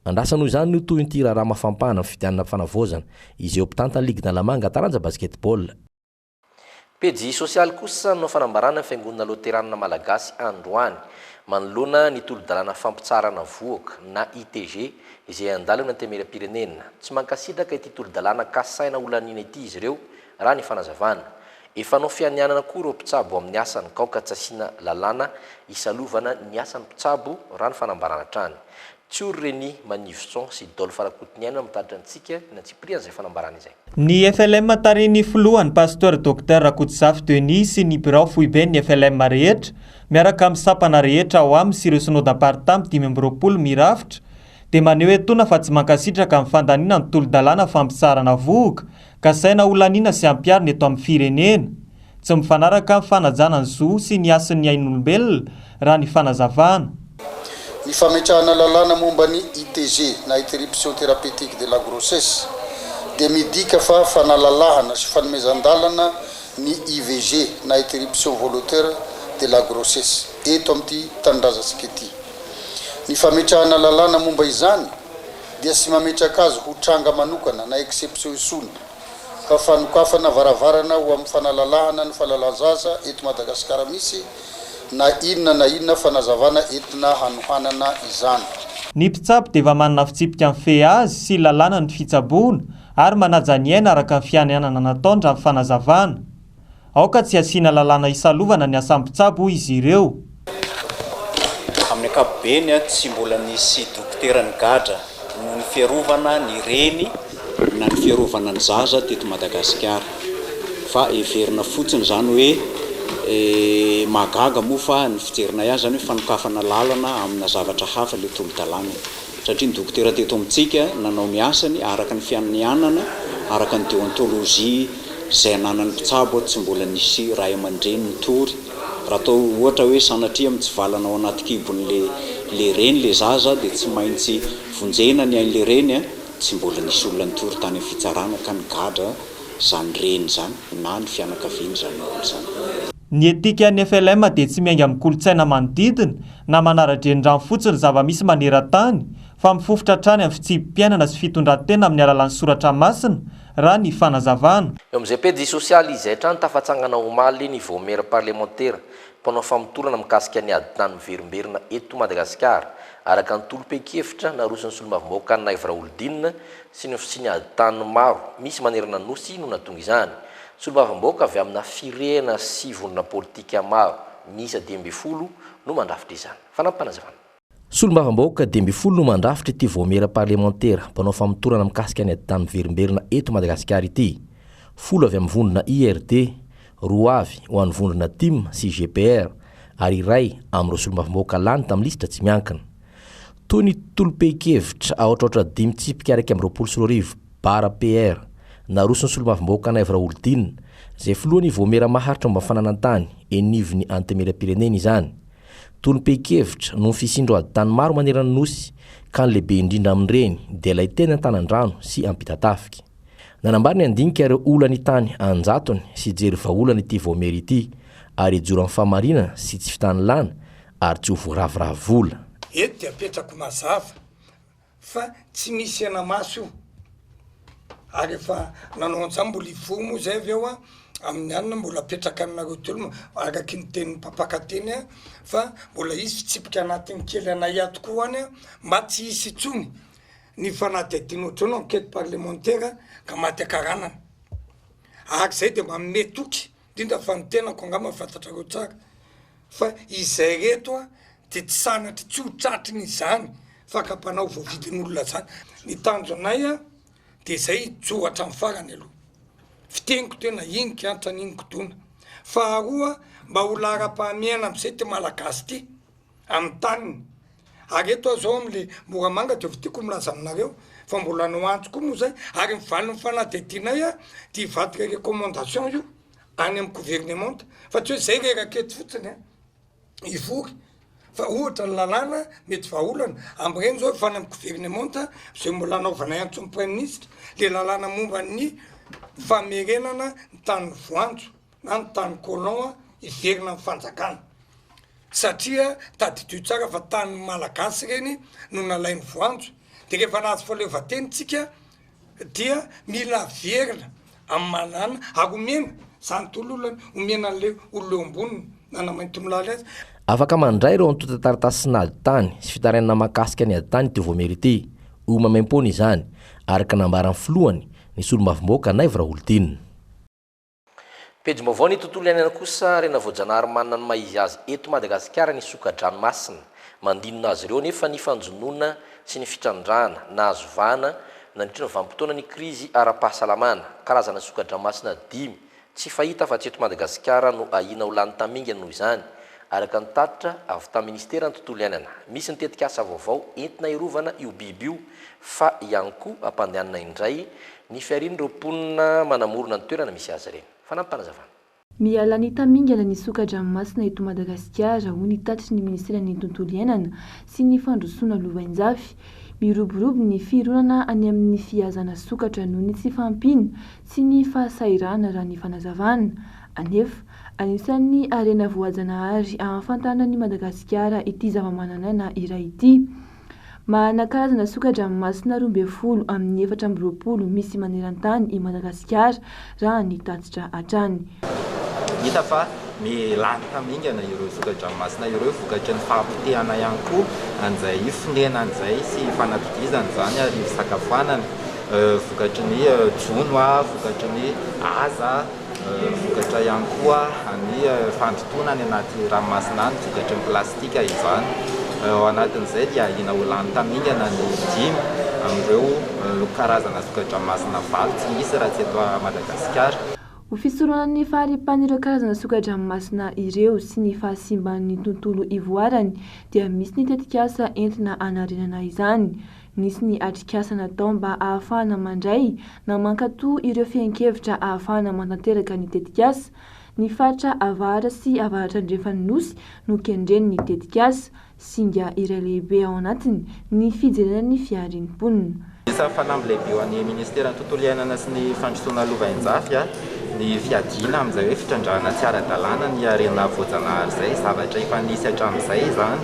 Andrasany izany no toy ny raha mafampana fidianana fanavozana izy eo mpitantana ligina lamanga taranja basketball. Pejy sosialy kosa no fanambarana fiangonana loteranina malagasy androany manoloana ny tolo-dalàna fampitsarana voaka na ITG izay andalana temeram-pirenena tsy mankasitraka ity tolo-dalàna kasaina olanina ity izy ireo raha ny fanazavana efa nao fianianana koa ireo mpitsabo amin'ny asany kaoka tsy asiana lalàna isalovana ny asany mpitsabo raha ny fanambarana trany. Tsior Reny Manivson sy Dol Farakotiniana mitadra antsika na tsiprian izay fanambarana izay. Ny FLM tariny filohany pasteur Dr Rakotsafy Denis sy ny birao foibe ny FLM rehetra miaraka amin'ny sapana rehetra ao aminy sy ireo synodam-paritamy 5 mirafitra dia maneho etoana fa tsy mankasitraka amin'ny fandaniana ny tolo-dalàna fampitsarana vohoka ka saina olaniana sy ampiarina eto amin'ny firenena tsy mifanaraka amin'ny fanajana ny zo sy ny asin'ny ain'olombelona raha ny fanazavana. Ny fametrahana lalàna momba ny ITG na interruption thérapeutique de la grossesse dia midika fa fanalalahana sy fanomezan-dalana ny IVG na interruption volontaire de la grossesse eto amin'ity tanindrazantsika ity. Ny fametrahana lalàna momba izany dia sy mametraka azy ho tranga manokana na exception isona ka fanokafana varavarana ho amin'ny fanalalahana ny fahalalan-jaza eto Madagasikara misy na inona fanazavana entina hanohanana izany. Ny mpitsabo dia efa manana fitsipika amin'ny fe azy sy lalàna ny fitsaboana ary manaja ny aina araka ny fianianana nataondra amin'ny fanazavana. Aoka tsy asiana lalàna isalovana ny asa mpitsabo izy ireo. Amin'ny ankapobeny tsy mbola nisy dokotera ny gadra no ny fiarovana ny reny na ny fiarovana ny zaza teto Madagasikara fa everina fotsiny zany hoe magaga moa fa ny fijerina ihany zany hoe fanokafana lalana amina zavatra hafa le tolo-dalàna satria ny dokotera teto amintsika nanao miasany araka ny fianianana araka ny déontologie izay ananany mpitsabo tsy mbola nisy ray aman-dreny nitory raha atao ohatra hoe sanatria mitsivalana ao anaty kibony le reny le zaza dia tsy maintsy vonjena ny ain'le reny tsy mbola nisy olona nitory tany amin'ny fitsarana ka ny gadra zany reny zany na ny fianakaviany zany zany. Ny etika ny FLM dia tsy miainga amin'ny kolotsaina manodidina na manara-drenirano fotsiny zava-misy maneran-tany fa mifofotra hatrany amin'ny fitsim-piainana sy fitondran-tena amin'ny alalan'ny soratra masina raha ny fanazavana. Eo amin'izay pejy sosialy izay trany tafatsangana omaly ny vaomera parlementaire mpanao famitolana mikasika ny aditany miverimberina eto Madagasikara araka ny tolo-pe-kefitra na rosiny solomavim-bahoaka ny Naivra Olodinina sy ny aditany maro misy manerana nosy no natonga izany. solombavamboaka avy amina firena sy vonona politika maro misy 12 no mandrafitra izany fanampanazavana solombavamboaka 12 no mandrafitra ity voamera parlementaire mpanao famotorana mikasika ny aditany miverimberina eto Madagasikara ity 10 avy amin'ny vondrona IRD 2 avy ho an'ny vondrona TIM sy GPR ary iray amin'ireo solombavamboaka lany tamin'ny lisitra tsy miankina toy ny tolom-pehikevitra aotraotra 5 tsipika araiky amin'ny 24 bara PR naroso ny solombavamboaka Naivra Oldin izay filohany voamera maharitra momba fananantany enivy ny antemera-pirenena izany tolom-pehikevitra no fisindro aditany maro manerana nosy ka ny lehibe indrindra amin'ireny dia ilay tena an-tanandrano sy ampitatafika nanambary ny andinika ireo olana tany anjatony sy jery vaolana ity voamera ity ary ejoro amin'ny famarinana sy tsy fitany lana ary tsy ho voaravoravo vola eto dia apetrako mazava fa tsy misy anamaso ary efa nanao an'izany mbola ifo moa zay avy eo a amin'ny anina mbola apetraka aminareo toloma araky ny tenin'ny mpampakateny a fa mbola izy fitsipika anatin'ny kely anay ato koa any a mba tsy hisy itsony ny fanadihadiana ohatrano enquête parlementaire ka maty akaranana araka zay dia manome toky indrindra fa ny tenako angamba fantatrareo tsara fa izay reto a dia tsy sanatry tsy ho tratriny izany fa ka mpanao voavidin'olona zany ny tanjo anay a dia zay tsohatra amin'ny farany aloha fiteniko tena iny kiantra n'iny kodona faharoa mba ho lara-pahamiana amin'izay ty malagasy ty amin'ny taniny ary eto zao amin'le moramanga dia vitiako milaza aminareo fa mbola no antso koa moa zay ary mivaly ny fanadihadianay a ty hivadika recommandation io any amin'ny gouvernementa fa tsy hoe zay re raketo fotsiny a ivory fa ohatra ny lalàna mety vaolana amin'ireny zao fa any amin'ny gouvernementa zay mbola anaovanay antso ny premier ministre le lalàna momba ny famerenana ny tany voanjo na ny tany colon iverina amin'ny fanjakana satria tadidio tsara fa tany malagasy reny no nalainy voanjo dia rehefa nazy faleovatenitsika dia mila verina amin'ny manana ary omena zany tololany omena an'le ololeo amboniny nanamainto milala azy afaka mandray ireo an'tota taratasy sy ny aditany sy fitarainana mahakasika ny aditany ty voamera ity oma maim-pony izany araka nambarany filohany ny solombavamboaka Naivra Oldin pejy vaovao ny tontolo iainana kosa rena voajanahary manana ny maizy azy eto Madagasikara ny soka-dranomasina mandinona azy ireo nefa ny fanjonona sy ny fitrandrana nahazo vana nandritra ny vanim-potoana ny krizy ara-pahasalamana karazana soka-dranomasina 5 tsy fahita fa tsy eto Madagasikara no ahina ho lany tamingana noho izany araka ny tatitra avy tamin'ny ministera ny tontolo iainana misy nitetika asa vaovao entina irovana io biby io fa ihany koa ampandehanana indray ny fiarin'ireo mponina manamorona ny toerana misy azy ireny fanampanazavana miala ny tamingana ny soka-dranomasina eto Madagasikara ho ny tatitry ny ministera ny tontolo iainana sy ny fandrosoana lovainjafy miroborobo ny fironana any amin'ny fiazana sokatra noho ny tsy fampiny sy ny fahasairana raha ny fanazavana anefa anisan'ny arena voajanahary ahafantana ny Madagasikara ity zava-manan'aina iray ity mahana karazana soka-dranomasina 12 amin'ny 420 misy maneran-tany i Madagasikara raha ny tatitra hatrany hita fa milany tamingana ireo soka-dranomasina ireo vokatry ny fahampitehana ihany koa an'izay fonena an'izay sy fanatodizana zany ary fisakafoanana vokatry ny jono vokatry ny aza vokatra ihany koa ny fandrotona any anaty ranomasina any vokatry ny plastika izany ao anatin'izay dia ahina ho lany tamingana ny 5 amin'ireo karazana soka-dranomasina valo tsy misy raha tsy eto Madagasikara ho fisoronan'ny faharipan'ireo karazana soka-dranomasina ireo sy ny fahasimban'ny tontolo ivoarany dia misy ny tetikasa entina anarenana izany nisy ny atrikasa natao mba ahafahana mandray na mankatoa ireo fiankevitra ahafahana mantanteraka ny tetikasa ny fatra avara sy avaratra andrefany nosy no kendreny ny tetikasa singa iray lehibe ao anatiny ny fijerenan'ny fiarin'ny mponina isa fanamby lehibe ho an'ny ministera ny tontolo iainana sy ny fandrosoana lovainjafy ny fiadiana amin'izay hoe fitrandrahana tsy ara-dalàna ny arena voajanahary zay zavatra efa nisy hatramin'izay zany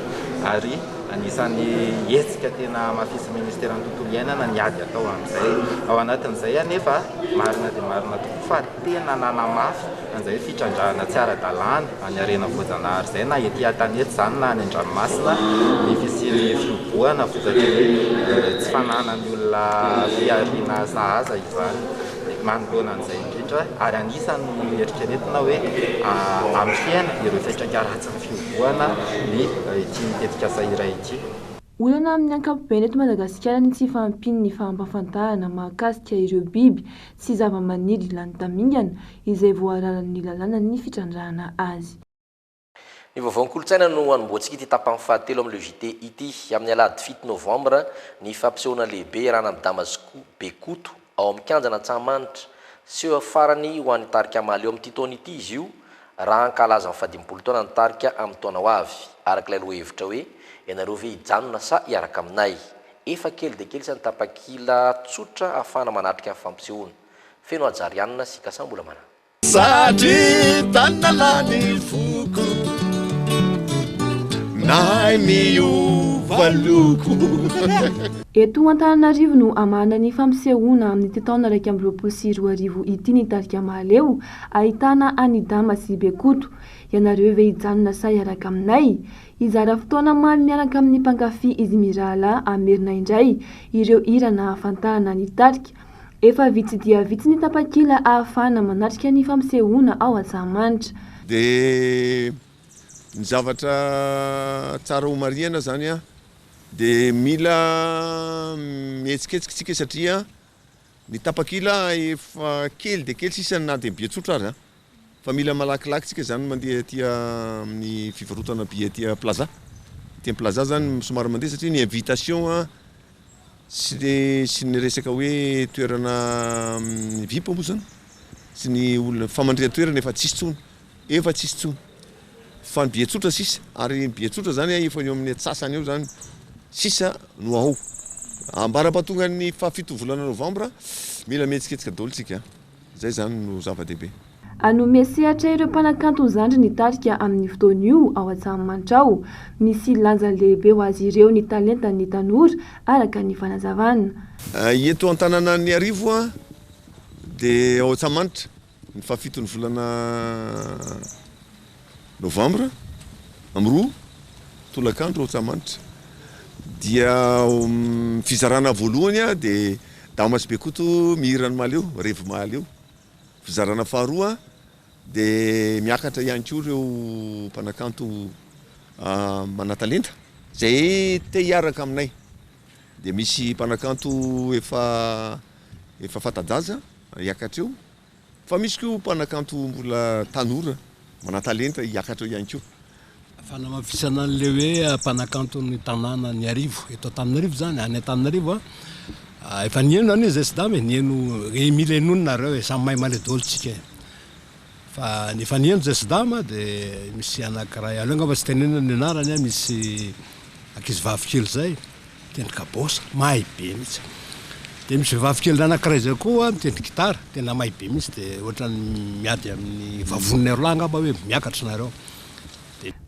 ary anisan'ny hetsika tena mafisy ministera ny tontolo iainana ny ady atao amin'izay ao anatin'izay anefa marina dia marina tokoa fa tena nanamafy an'izay hoe fitrandrahana tsy ara-dalàna any arena voajanahary zay na ety an-tanety zany na any an-dranomasina ny fisiany firoboana vokatry tsy fananany olona fiariana sahaza izany manoloana an'izay indrindra loatra ary anisan'ny eritreretina hoe amin'ny fiaina ireo fetraka ratsy ny fivoana ny ity mitetika asa iray ity. Olana amin'ny ankapobeny eto Madagasikara ny tsy fampiny ny fampafantarana mahakasika ireo biby sy zava-maniry lany tamingana izay voararan'ny lalàna ny fitrandrahana azy. Ny vaovao kolotsaina no anomboantsika ity tapany fahatelo amin'ny JT ity amin'ny alahady 7 novambra ny fampisehoana lehibe rana amin'ny Damasiko Bekoto ao amin'ny kianjana Antsahamanitra seho farany ho an'ny tarika maleo amin'ny taona ity izy io raha ankalaza amin'ny 17 taona ny tarika amin'ny taona ho avy arak'ilay lohahevitra hoe ianareo ve hijanona sa hiaraka aminay efa kely dia kely sa ny tapakila tsotra ahafahana manatrika amin'ny fampisehoana feno ajarianina sy kasambola mana satria tanalany foko nay miova loko. Eto Antananarivo no amana ny fampisehoana amin'ny taona 2024 ity ny tarika mahaleo ahitana any Dama sy Bekoto ianareo ve hijanona sa hiaraka aminay izara fotoana mamy miaraka amin'ny mpankafy izy mirala amerina indray ireo irana ahafantarana ny tarika efa vitsy dia vitsy ny tapakila ahafahana manatrika ny fampisehoana ao Antsahamanitra. De ny zavatra tsara homariana zany a de mila mihetsiketsika satria ny tapakila efa kely de kely sisa na de bia tsotra ary fa mila malakilaky tsika zany mandeha tia amin'ny fivarotana bia tia plaza zany somary mandeha satria ny invitation sy ny resaka hoe toerana VIP moa zany sy ny olona famandrea toerana efa tsisy tsony fa ny bia tsotra sisa ary bia tsotra zany efa eo amin'ny atsasany eo zany sisa no ao ambara-pahatonga ny fahafito volana novambra mila mihetsiketsika daholo tsika zay zany no zava-dehibe. Anome sehatra ireo mpanakanto zandry ny tarika amin'ny fotoana io ao Antsahamanitra ao misy lanja lehibe ho azy ireo ny talentan'ny tanora araka ny fanazavana. Eto Antananarivo de ao Antsahamanitra ny fahafitony volana novambra amroa tolakandro ao Antsahamanitra dia fizarana voalohany de Dama sy Bekoto mihirany maleo revo maleo. Fizarana faharoa de miakatra ihany koa ireo mpanakanto manatalenta zay te hiaraka aminay de misy mpanakanto efa fanta-daza hiakatra eo fa misy koa mpanakanto mbola tanora manatalenta hiakatra ihany koa. Fanamafisana an'le hoe mpanakanto ny tanàna ny Arivo eto Antananarivo zany any Antananarivo efa nieno any zay sy dame nieno mila enononareo samy mahay maledolo tsika fa nefa nieno zay sy dama de misy anankiray aleo angamba tsy tenenina ny anarany misy ankizy vavikely zay mitendry kabosa mahay be mihitsy de misy vavikely anankiray zay koa mitendry gitara tena mahay be mihitsy de ohatrany miady amin'ny vavonina roa angamba hoe miakatra nareo.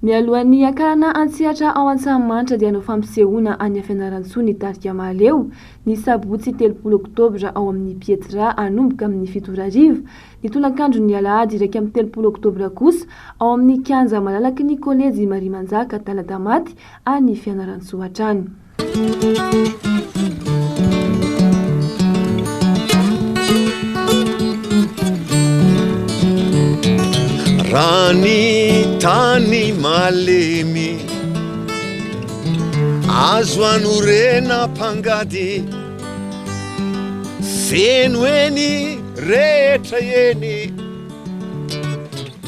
Mialohan'ny akarana antsihatra ao Antsahamanitra dia no fampisehoana any Fianaratsoa ny tarika mahaleo ny sabotsy 3 oktobra ao amin'ny Pietra anomboka amin'ny 7 ny tolakandro ny alahady 3 oktobra kosa ao amin'ny kianja malalaky ny kolejy Mariamanjaka Taladamaty any Fianaratsoa hatrany. Rani tany malemy azo anorena mpangady feno eny rehetra eny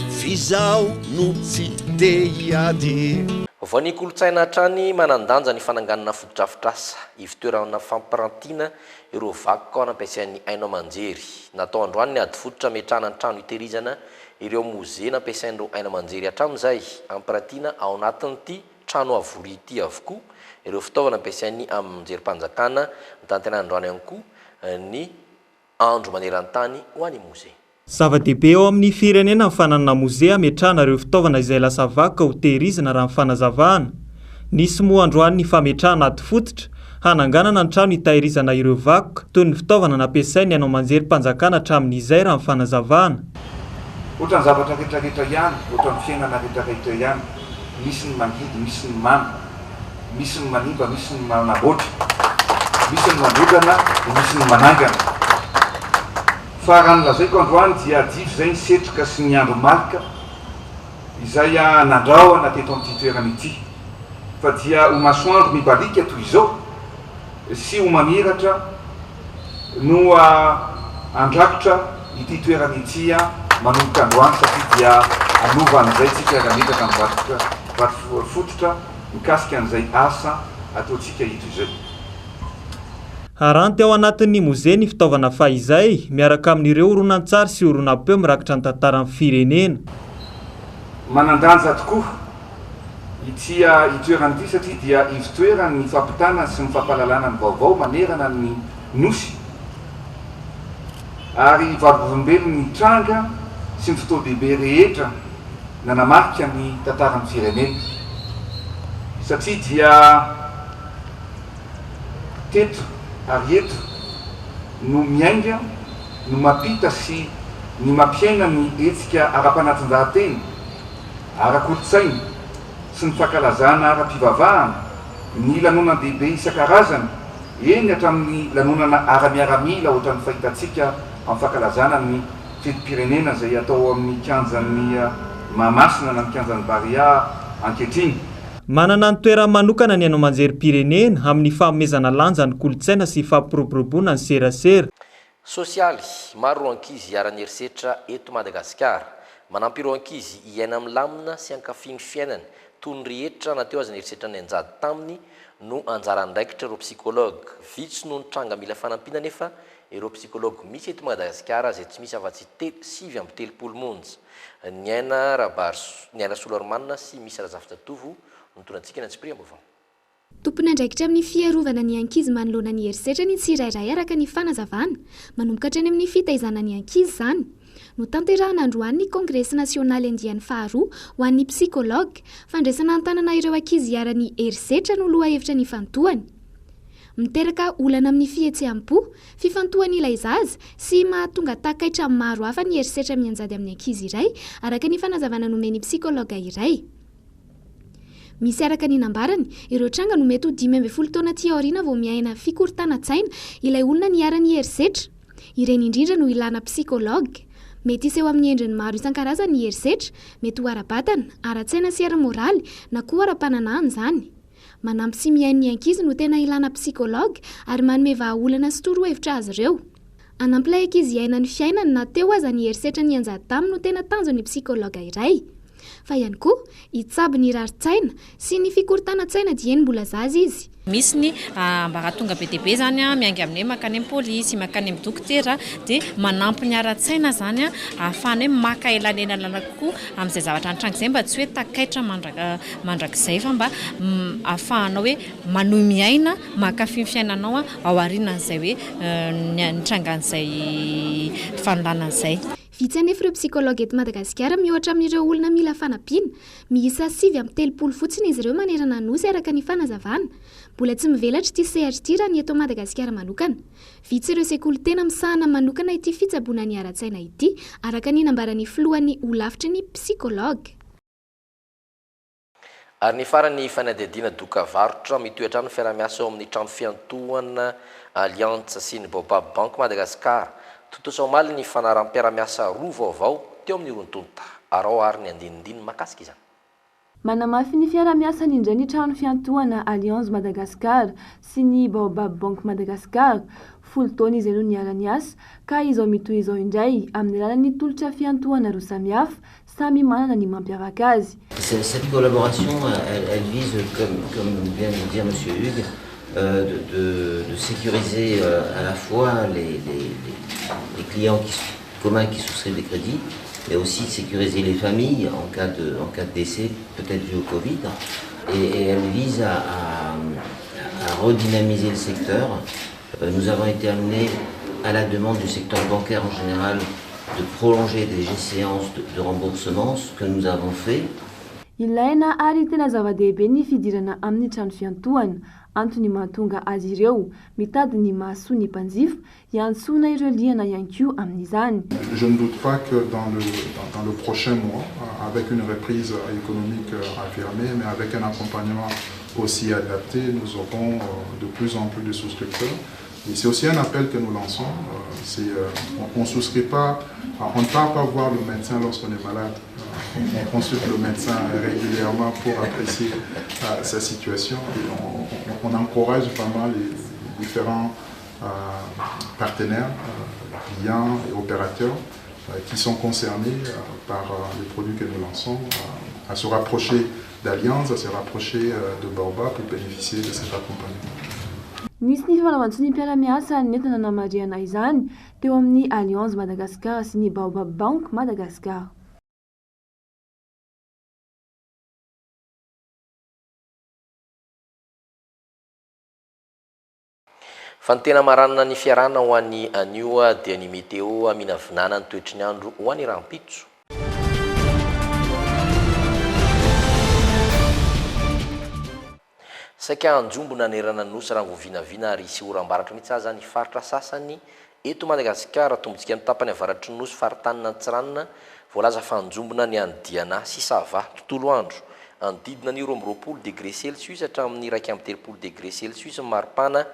fizao no tsy de hiady. Vao ny kolotsaina hatrany manandanja ny fananganana fotodrafitrasa ivitoerana fampirantiana ireo vakoka nampiasain'ny Aino Amanjery natao androany ny ady fototra metrahana ny trano hitehirizana ireo mozea nampiasain'ireo Aino Amanjery hatramin'izay ampirantiana ao anatin'ity trano avory ity avokoa ireo fitaovana nampiasain'ny Amanjerim-panjakana mitantena androany ihany koa ny andro maneran-tany ho any mozea. Zava-dehibe ao amin'ny firenena ny fananana mozea metrahana ireo fitaovana izay lasa vakoka ho tehirizina raha ny fanazavahana. Nisy moa androany ny fametrahana ady fototra hananganana ny trano hitahirizana ireo vakoka toy ny fitaovana nampiasain'ny Aino Amanjerim-panjakana hatramin'izay raha ny fanazavahana. Ohatra ny zavatra rehetrarehetra ihany, ohatra ny fiainana rehetrarehetra ihany, misy ny mangidy, misy ny mamy, misy ny manimba, misy ny manaboatra, misy ny mandrodana, misy ny manangana. farany lazaiko androany dia divy zay nisetroka sy ny andro malika izay nandraoana teto amin'ity toerana ity fa dia ho masoandro mibalika toy izao sy ho mamiratra no andrakotra ity toerana ity manomboka androany satria dia anova an'izay tsika raha metraka mivaty fototra mikasika an'izay asa ataontsika ito izay. Haranty ao anatin'ny mozea ny fitaovana fahizay miaraka amin'ireo horonan-tsary sy horonam-peo mirakitra ny tantaran'ny firenena. Manandanja tokoa ity itoerana ity satria dia ivitoerana ny fampitana sy ny fampalalana ny vaovao manerana ny nosy ary vavolombelony ny tranga sy ny fotoabibe rehetra nanamarika ny tantaran'ny firenena satria dia teto ary eto no miainga no mampita sy ny mampiaina ny hetsika ara-panatanjahantena ara-kolotsaina sy ny fankalazana ara-pivavahana ny lanona-dehibe isan-karazany eny hatramin'ny lanonana ara-miaramila ohatran'ny fahitantsika amin'ny fankalazana ny fetim-pirenena zay atao amin'ny kianjan'ny Mahamasina na ny kianjan'ny Baria ankehitriny. Manana ny toerana manokana ny hanao manjerim-pirenena amin'ny fanomezana lanja ny kolotsaina sy fampiroboroboana ny serasera. Sosialy maro ireo ankizy hiara-ny herisetra eto Madagasikara. Manampy ireo ankizy hiaina milamina sy hankafy ny fiainany toy ny rehetra nateo azy ny herisetra ny anjady taminy no anjara andraikitra ireo psikologa. Vitsy no nitranga mila fanampina nefa ireo psikologa misy eto Madagasikara izay tsy misy afa-tsy 7 monja. Niaina Soloarmanina sy misy Razafitatovo notonantsika ny Antsipriambovao. Tompony andraikitra amin'ny fiarovana ny ankizy manoloana ny herisetra ny tsirairay araka ny fanazavana manomboka hatrany amin'ny fitaizana ny ankizy izany no tanterahana androany ny Congrès National Indienne faharoa ho an'ny psikologa fandraisana antanana ireo ankizy hiara-ny herisetra no loha hevitra ny fantohany. Miteraka olana amin'ny fihetseham-po, fifantohany ilay zaza sy mahatonga takaitra maro hafa ny herisetra mianjady amin'ny ankizy iray araka ny fanazavana nomeny psikologa iray. Misy araka ny nambarany, ireo tranga no mety ho 12 taona ty aoriana vao miaina fikorontanan-tsaina ilay olona niara-ny herisetra. Ireny indrindra no ilana psikologa. Mety iseho amin'ny endriny maro isan-karazany ny herisetra, mety ho ara-batana, ara-tsaina sy ara-moraly na koa ara-pananana izany. Manampy sy miain'ny ankizy no tena ilana psikologa ary manome vahaolana sy torohevitra azy ireo. Anampy ilay ankizy hiaina ny fiainany na teo aza ny herisetra ny anjady taminy no tena tanjon'ny psikologa iray. Fa ihany koa hitsabo ny rarin-tsaina sy ny fikorontanan-tsaina dia eny mbola zaza izy. Misy ny ambaratonga be dia be zany miangy aminay makany amin'ny polisy, makany amin'ny dokotera dia manampy ny ara-tsaina zany ahafahany hoe maka elanelana kokoa amin'izay zavatra antranga izay mba tsy hoe takaitra mandrakizay fa mba ahafahanao hoe manohy miaina makafy ny fiainanao ao aorianan'izay hoe nitrangan'izay fanolanan'izay. Vitsy anefa ireo psikologa eto Madagasikara mihoatra amin'ireo olona mila fanampiana, miisa 7 fotsiny izy ireo manerana nosy araka ny fanazavana. Mbola tsy mivelatra ity sehatra ity raha ny eto Madagasikara manokana. Vitsy ireo sekoly tena misahana manokana ity fitsaboana ny ara-tsaina ity araka ny nambarany filohan'ny olafitra ny psikologa. Ary ny farany fanadihadiana doka varotra mitoetrano fiaramiasa ao amin'ny trano fiantohana Alliance sy ny Baobab Bank Madagasikara. Totosa omaly ny fanaram-piaramiasa roa vaovao teo amin'ny Rontonta. Arao ary ny andinindiny makasika izany. Manamafy ny fiaramiasa indray ny trano fiantohana Alliance Madagascar sy ny Baobab Bank Madagascar. 10 taona izy ireo niara niasa ka izao mitohy izao indray amin'ny alalan'ny tolotra fiantohana roa samihafa samy manana ny mampiavaka azy. Cette collaboration, elle vise, comme vient de dire M. Hugues, de sécuriser à la fois les clients communs qui souscrivent des crédits, mais aussi de sécuriser les familles en cas de décès, peut-être dû au Covid. Et elle vise à redynamiser le secteur. Nous avons été amenés, à la demande du secteur bancaire en général, de prolonger des séances de remboursement, ce que nous avons fait. Ilaina ary tena zava-dehibe ny fidirana amin'ny trano fiantohana antony mahatonga azy ireo mitady ny mahasoa ny mpanjifa hiantsoana ireo liana ihany koa amin'izany. Je ne doute pas que dans le prochain mois, avec une reprise économique affirmée, mais avec un accompagnement aussi adapté, nous aurons de plus en plus de souscripteurs. Et c'est aussi un appel que nous lançons. On ne souscrit pas, on ne part pas voir le médecin lorsqu'on est malade. On consulte le médecin régulièrement pour apprécier sa situation. Et on encourage vraiment les différents partenaires, clients et opérateurs qui sont concernés par les produits que nous lançons à se rapprocher d'Allianz, à se rapprocher de Baobab pour bénéficier de cet accompagnement. Nisy ny fanaovantsy ny mpiara-miasa ny entana namariana izany teo amin'ny Allianz Madagascar sy ny Baobab Bank Madagascar. Fa ny tena maranana ny fiarana ho an'ny anio dia ny meteo aminavinana ny toetry ny andro ho an'ny rampitso. Saika anjombona nerana nosy raha vovinavina ary sy oram-baratra mihitsy aza ny faritra sasany eto Madagasikara tombontsika ny tapany avaratry nosy faritanina Antsiranana voalaza fa anjombona ny andiana sy sava tontolo andro andidina ny 20 degré Celsius hatramin'ny 1.3 degré Celsius maripana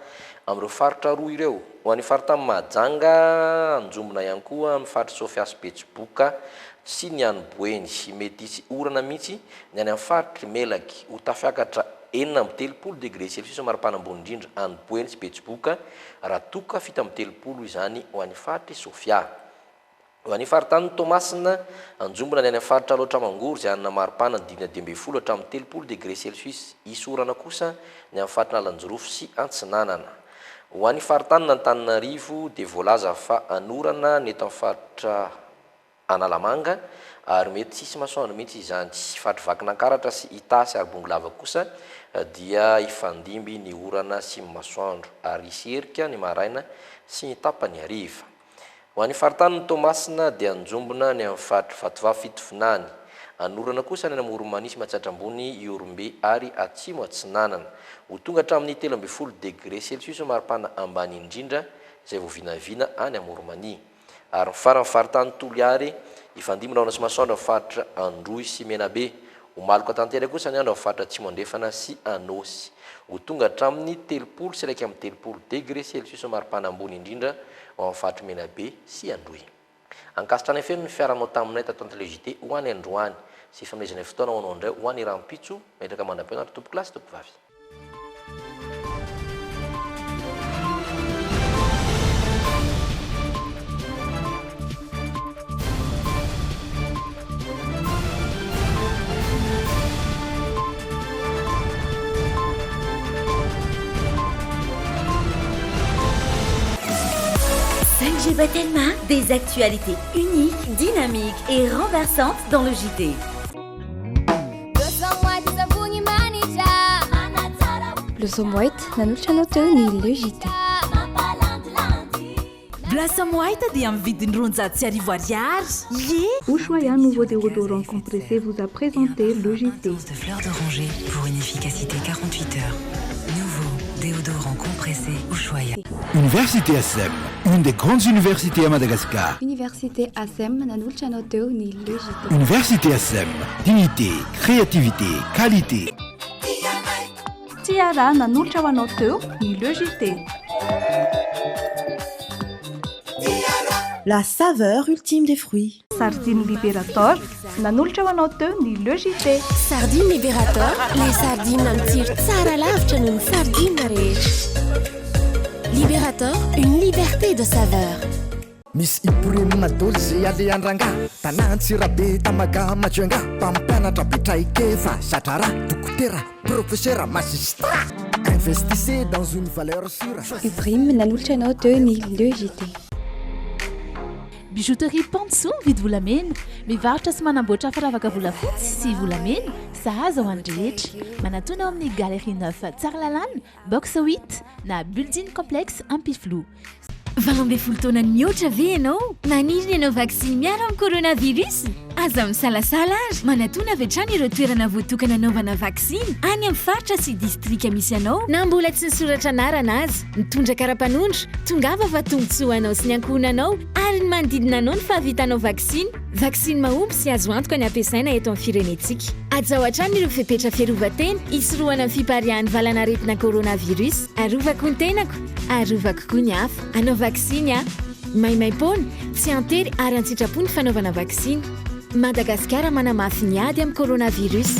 amin'ireo faritra roa ireo. Ho an'ny faritra Mahajanga anjombona ihany koa amin'ny faritra Sofiasy Betsiboka sy ny any Boeny mety hisy orana mihitsy ny any amin'ny faritra Melaky ho tafiakatra 4.3 degré Celsius maripana ambony indrindra any Boeny sy Betsiboka raha toka fita amin'ny 3 izany ho an'ny faritra Sofia. Ho an'ny faritany Tomasina anjombona ny any amin'ny faritra loatra Mangory izay anina maripana 12 hatramin'ny 3 degré Celsius isorana kosa ny amin'ny faritra Nalanjorofo sy Antsinanana. Ho an'ny faritany Antananarivo dia voalaza fa anorana ny eto amin'ny faritra Analamanga ary mety tsisy masoandro mihitsy izany tsy faritra Vakinankaratra sy Itasy ary Bongolava kosa dia ifandimby ny orana sy masoandro ary iserika ny maraina sy ny tapany hariva. Ho an'ny faritany Tomasina dia anjombona ny amin'ny faritra Vatovava Fitovinany anorana kosa ny amin'ny Oromanisy mahatratra ambony Iorombe ary atsimo Atsinanana ho tonga hatramin'ny 13 degré Celsius maripana ambany indrindra izay vovinavina any amin'ny Oromania. Ary farany faritany Toliary ifandimby raona sy masoandro amin'ny faritra Androy sy Menabe ho maloko tantely kosa ny andro amin'ny faritra Atsimo Andrefana sy Anosy ho tonga hatramin'ny 30 sy 30 degré Celsius maripana ambony indrindra ao amin'ny faritra Menabe sy Androy. Ankasitrana feno ny fiaranao taminay tato antelejité ho any androany sy fanomezana fotoana ho anao indray ho any rampitso metraka mandam-pianatra tompo klasy tompo vavy. Tellement des actualités uniques, dynamiques et renversantes dans le JT. Blossom White nanolotra anao teo ny le JT. Blossom White dia amin'ny vidiny 900 ariary. Ushuaïa nouveau déodorant compressé vous a présenté le JT. De fleurs d'oranger pour une efficacité 48 heures. Déodorant compressé Ushuaïa. Université ASEM, une des grandes universités à Madagascar. Université ASEM nanolotra anao teo ny le JT. Université ASEM, dignité, créativité, qualité. Tiara nanolotra ho anao teo ny le JT. La saveur ultime des fruits. Sardine Liberator nanolotra ho anao teo ny le JT. Sardine Liberator, les sardines en tir tsara lavitra noho ny sardine rehetra. Liberator, une liberté de saveur. Miss Ibrahim Dolce Aliandrangá, Tanantsirabe Tamaga Majuanga, Pampanatra Betraikeva, Chatara, Dokotera, professeur magistrat. Investissez dans une valeur sûre. Ibrahim nanolotra anao teo ny le JT. Bijouterie Pansou vidy volamena, mivarotra sy manamboatra firavaka volafotsy sy volamena, sahaza ho an'ny rehetra. Manatona ao amin'ny Galerie 9 Tsaralalàna, box 8 na building complexe Ampiflou. Valambefolo taona mihoatra ve ianao? Maniry ianao vaksiny miaro amin'ny coronavirus? aza misalasala azy manatona avy hatrany ireo toerana voatokana anaovana vaksiny any amin'ny faritra sy distrika misy anao na mbola tsy nisoratra anarana azy mitondra kara-panondro tongava fa tombontsoanao sy ny ankohonanao ary ny manodidina anao ny fahavitanao vaksiny vaksiny mahomby sy azo antoka ny ampiasaina eto amin'ny firenetsika azaho hatrany ireo fepetra fiarovan-tena hisoroana amin'ny fiparihan'ny valanaretina coronavirus arovako ny tenako arovako koa ny hafa anao vaksiny a maimaim-pona tsy antery ary antsitrapo ny fanaovana vaksiny Madagasikara manamafy ny ady amin'ny coronavirus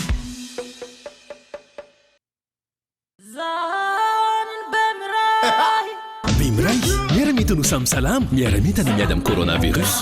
Bimray miara-mita no samy salama miara-mita na miady amin'ny coronavirus